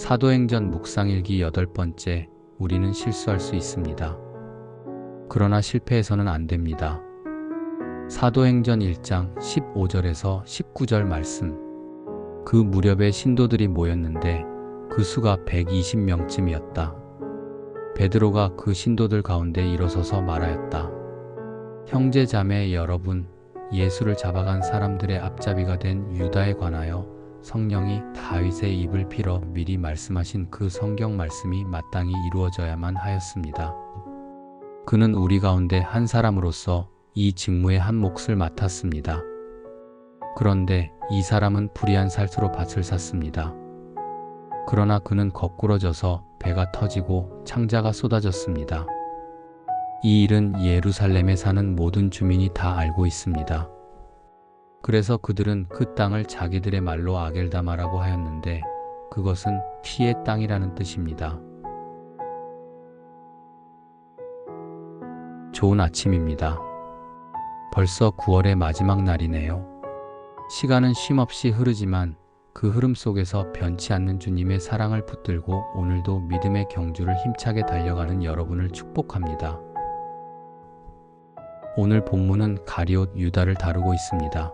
사도행전 묵상일기 8번째, 우리는 실수할 수 있습니다. 그러나 실패해서는 안 됩니다. 사도행전 1장 15절에서 19절 말씀. 그 무렵에 신도들이 모였는데 그 수가 120명쯤이었다. 베드로가 그 신도들 가운데 일어서서 말하였다. 형제 자매 여러분, 예수를 잡아간 사람들의 앞잡이가 된 유다에 관하여 성령이 다윗의 입을 빌어 미리 말씀하신 그 성경 말씀이 마땅히 이루어져야만 하였습니다. 그는 우리 가운데 한 사람으로서 이 직무의 한 몫을 맡았습니다. 그런데 이 사람은 불의한 살수로 밭을 샀습니다. 그러나 그는 거꾸러져서 배가 터지고 창자가 쏟아졌습니다. 이 일은 예루살렘에 사는 모든 주민이 다 알고 있습니다. 그래서 그들은 그 땅을 자기들의 말로 아겔다마라고 하였는데 그것은 피의 땅이라는 뜻입니다. 좋은 아침입니다. 벌써 9월의 마지막 날이네요. 시간은 쉼없이 흐르지만 그 흐름 속에서 변치 않는 주님의 사랑을 붙들고 오늘도 믿음의 경주를 힘차게 달려가는 여러분을 축복합니다. 오늘 본문은 가룟옷 유다를 다루고 있습니다.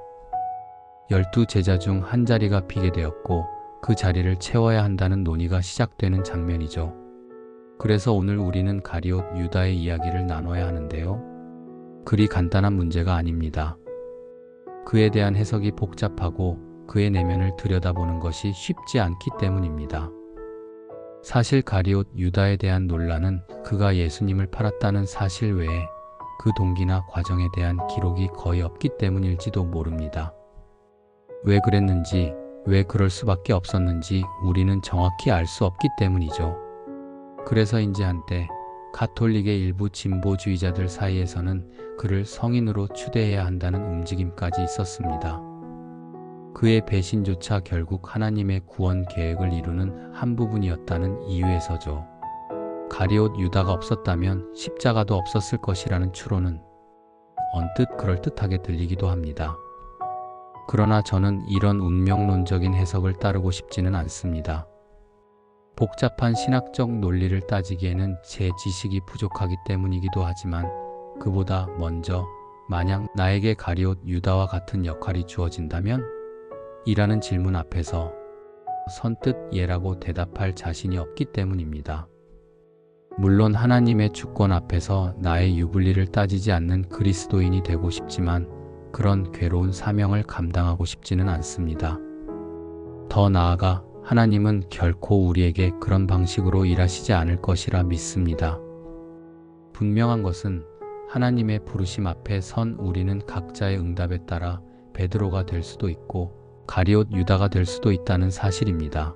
12 제자 중 한 자리가 비게 되었고 그 자리를 채워야 한다는 논의가 시작되는 장면이죠. 그래서 오늘 우리는 가룟옷 유다의 이야기를 나눠야 하는데요. 그리 간단한 문제가 아닙니다. 그에 대한 해석이 복잡하고 그의 내면을 들여다보는 것이 쉽지 않기 때문입니다. 사실 가룟옷 유다에 대한 논란은 그가 예수님을 팔았다는 사실 외에 그 동기나 과정에 대한 기록이 거의 없기 때문일지도 모릅니다. 왜 그랬는지, 왜 그럴 수밖에 없었는지 우리는 정확히 알 수 없기 때문이죠. 그래서인지 한때 가톨릭의 일부 진보주의자들 사이에서는 그를 성인으로 추대해야 한다는 움직임까지 있었습니다. 그의 배신조차 결국 하나님의 구원 계획을 이루는 한 부분이었다는 이유에서죠. 가룟옷 유다가 없었다면 십자가도 없었을 것이라는 추론은 언뜻 그럴듯하게 들리기도 합니다. 그러나 저는 이런 운명론적인 해석을 따르고 싶지는 않습니다. 복잡한 신학적 논리를 따지기에는 제 지식이 부족하기 때문이기도 하지만 그보다 먼저 만약 나에게 가룟옷 유다와 같은 역할이 주어진다면? 이라는 질문 앞에서 선뜻 예라고 대답할 자신이 없기 때문입니다. 물론 하나님의 주권 앞에서 나의 유불리를 따지지 않는 그리스도인이 되고 싶지만 그런 괴로운 사명을 감당하고 싶지는 않습니다. 더 나아가 하나님은 결코 우리에게 그런 방식으로 일하시지 않을 것이라 믿습니다. 분명한 것은 하나님의 부르심 앞에 선 우리는 각자의 응답에 따라 베드로가 될 수도 있고 가룟옷 유다가 될 수도 있다는 사실입니다.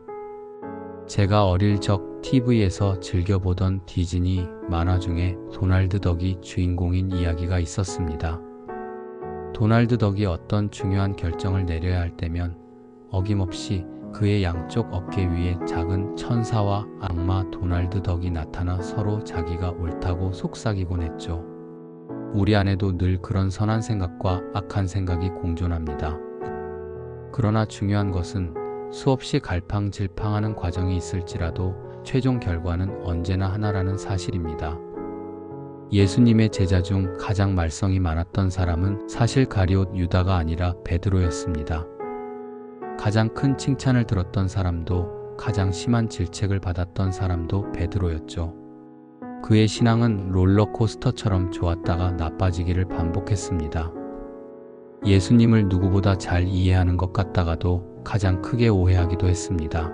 제가 어릴 적 TV에서 즐겨보던 디즈니 만화 중에 도날드 덕이 주인공인 이야기가 있었습니다. 도날드 덕이 어떤 중요한 결정을 내려야 할 때면 어김없이 그의 양쪽 어깨 위에 작은 천사와 악마 도날드 덕이 나타나 서로 자기가 옳다고 속삭이곤 했죠. 우리 안에도 늘 그런 선한 생각과 악한 생각이 공존합니다. 그러나 중요한 것은 수없이 갈팡질팡하는 과정이 있을지라도 최종 결과는 언제나 하나라는 사실입니다. 예수님의 제자 중 가장 말썽이 많았던 사람은 사실 가룟옷 유다가 아니라 베드로였습니다. 가장 큰 칭찬을 들었던 사람도 가장 심한 질책을 받았던 사람도 베드로였죠. 그의 신앙은 롤러코스터처럼 좋았다가 나빠지기를 반복했습니다. 예수님을 누구보다 잘 이해하는 것 같다가도 가장 크게 오해하기도 했습니다.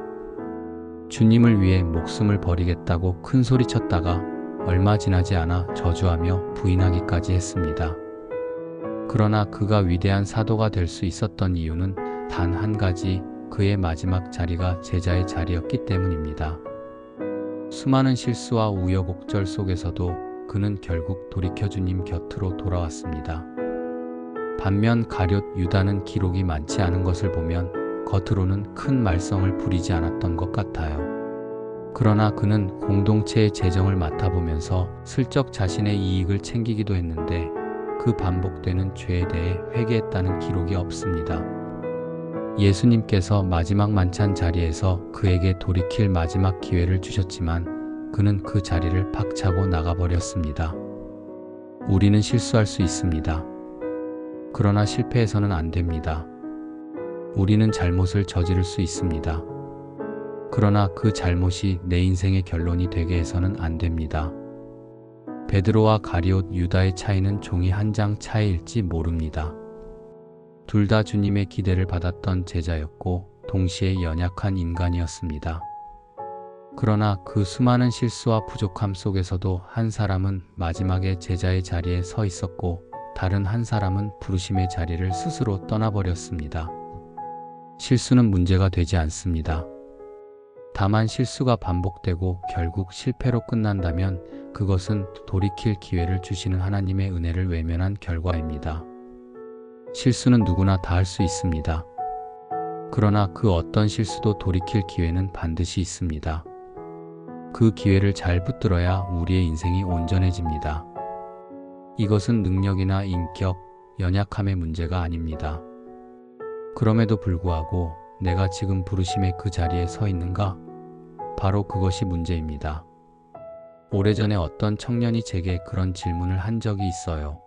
주님을 위해 목숨을 버리겠다고 큰 소리쳤다가 얼마 지나지 않아 저주하며 부인하기까지 했습니다. 그러나 그가 위대한 사도가 될 수 있었던 이유는 단 한 가지, 그의 마지막 자리가 제자의 자리였기 때문입니다. 수많은 실수와 우여곡절 속에서도 그는 결국 돌이켜 주님 곁으로 돌아왔습니다. 반면 가룟 유다는 기록이 많지 않은 것을 보면 겉으로는 큰 말썽을 부리지 않았던 것 같아요. 그러나 그는 공동체의 재정을 맡아보면서 슬쩍 자신의 이익을 챙기기도 했는데 그 반복되는 죄에 대해 회개했다는 기록이 없습니다. 예수님께서 마지막 만찬 자리에서 그에게 돌이킬 마지막 기회를 주셨지만 그는 그 자리를 박차고 나가버렸습니다. 우리는 실수할 수 있습니다. 그러나 실패해서는 안 됩니다. 우리는 잘못을 저지를 수 있습니다. 그러나 그 잘못이 내 인생의 결론이 되게 해서는 안 됩니다. 베드로와 가리옷 유다의 차이는 종이 한 장 차이일지 모릅니다. 둘 다 주님의 기대를 받았던 제자였고 동시에 연약한 인간이었습니다. 그러나 그 수많은 실수와 부족함 속에서도 한 사람은 마지막에 제자의 자리에 서 있었고 다른 한 사람은 부르심의 자리를 스스로 떠나버렸습니다. 실수는 문제가 되지 않습니다. 다만 실수가 반복되고 결국 실패로 끝난다면 그것은 돌이킬 기회를 주시는 하나님의 은혜를 외면한 결과입니다. 실수는 누구나 다 할 수 있습니다. 그러나 그 어떤 실수도 돌이킬 기회는 반드시 있습니다. 그 기회를 잘 붙들어야 우리의 인생이 온전해집니다. 이것은 능력이나 인격, 연약함의 문제가 아닙니다. 그럼에도 불구하고 내가 지금 부르심의 그 자리에 서 있는가? 바로 그것이 문제입니다. 오래전에 어떤 청년이 제게 그런 질문을 한 적이 있어요.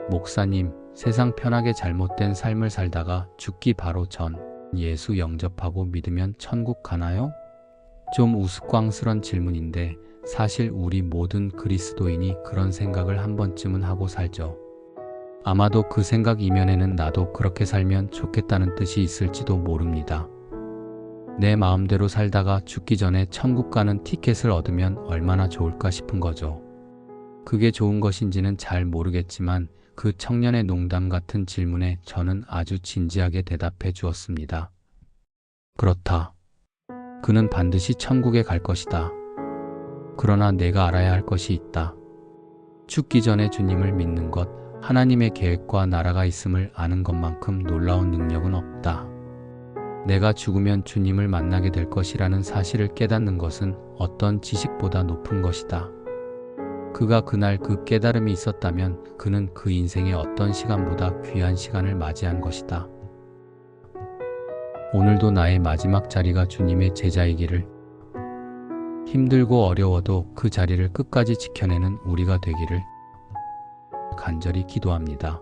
목사님, 세상 편하게 잘못된 삶을 살다가 죽기 바로 전 예수 영접하고 믿으면 천국 가나요? 좀 우스꽝스런 질문인데 사실 우리 모든 그리스도인이 그런 생각을 한 번쯤은 하고 살죠. 아마도 그 생각 이면에는 나도 그렇게 살면 좋겠다는 뜻이 있을지도 모릅니다. 내 마음대로 살다가 죽기 전에 천국 가는 티켓을 얻으면 얼마나 좋을까 싶은 거죠. 그게 좋은 것인지는 잘 모르겠지만 그 청년의 농담 같은 질문에 저는 아주 진지하게 대답해 주었습니다. 그렇다. 그는 반드시 천국에 갈 것이다. 그러나 내가 알아야 할 것이 있다. 죽기 전에 주님을 믿는 것, 하나님의 계획과 나라가 있음을 아는 것만큼 놀라운 능력은 없다. 내가 죽으면 주님을 만나게 될 것이라는 사실을 깨닫는 것은 어떤 지식보다 높은 것이다. 그가 그날 그 깨달음이 있었다면 그는 그 인생의 어떤 시간보다 귀한 시간을 맞이한 것이다. 오늘도 나의 마지막 자리가 주님의 제자이기를, 힘들고 어려워도 그 자리를 끝까지 지켜내는 우리가 되기를 간절히 기도합니다.